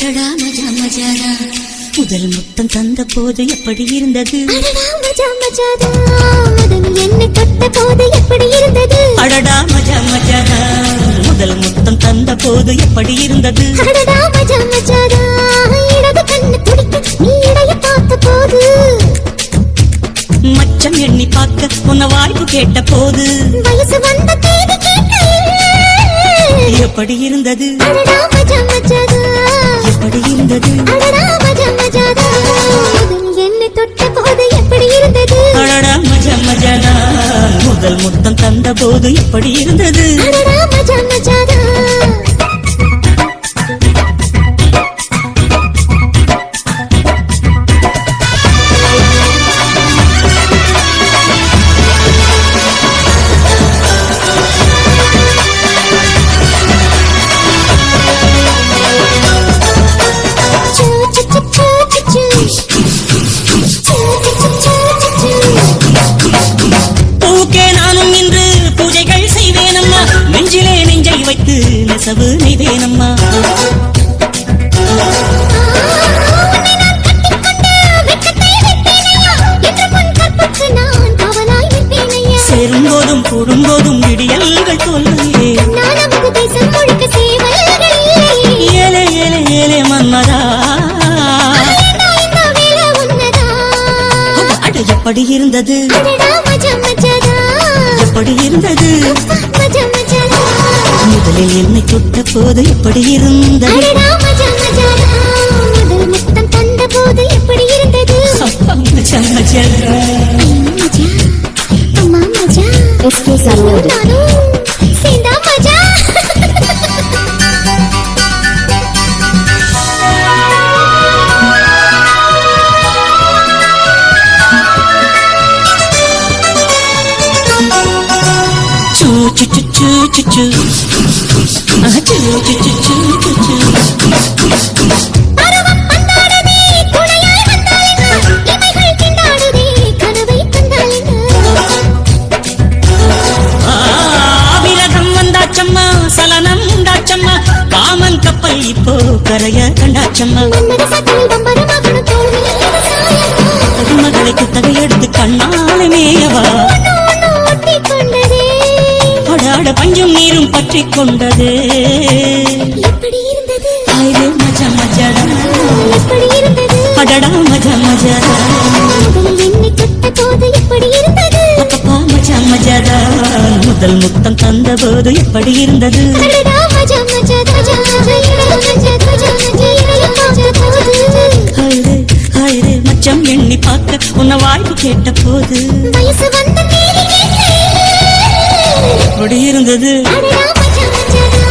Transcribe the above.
அடடா மஜா மஜாடா முதல் முத்தம் தந்த போது எப்படி இருந்தது அடடா மஜா மஜாடா முதல் என்னை தொட்ட போது எப்படி இருந்தது அடடா மஜா மஜாடா முதல் முத்தம் தந்த போது எப்படி இருந்தது அடடா மஜா மஜாடா இடது கண்ணு துடிக்க நீ இடைய பார்த்த போது மச்சம் எண்ணி பார்க்க உன்ன வாய்ப்பு கேட்ட போது வயசு வந்த தேதி கேட்க எப்படி இருந்தது அடடா மஜா மஜாடா எப்படி இருந்தது அடடா மஜா மஜாடா முதல் என்னை தொட்ட போது எப்படி இருந்தது அடடா மஜா மஜாடா முதல் முத்தம் தந்த போது எப்படி இருந்தது அடடா மஜா மஜாடா பூக்கே நானும் இன்று பூஜைகள் செய்வேனம்மா நெஞ்சிலே நெஞ்சை வைத்து நெசவு நெய்வேனம்மா சேரும் போதும் கூடும் போதும் விடியல்கள் சொல்லையே ஏலே ஏலே ஏலே மன்மதா அட எப்படி இருந்தது எப்படி இருந்தது முதலில் என்னை தொட்ட போது எப்படி இருந்தது மஜா மஜா சலனம் உண்டாச்சம்மா காமன் கப்பல் இப்போ கரைய கண்டாச்சம்மா மகளை குத்தகை எடுத்து கண்ணாலே மேயவா அடாட பஞ்சும் நீரும் பற்றி கொண்டது மஜா மஜாடா அடடா மஜா மஜாடா அப்பப்பா மஜா மஜாடா முதல் முத்தம் தந்த போது எப்படி இருந்தது மச்சம் எண்ணி பார்க்க உன்ன வாய்ப்பு கேட்ட போது எப்படி இருந்தது அடடா மஜா மஜாடா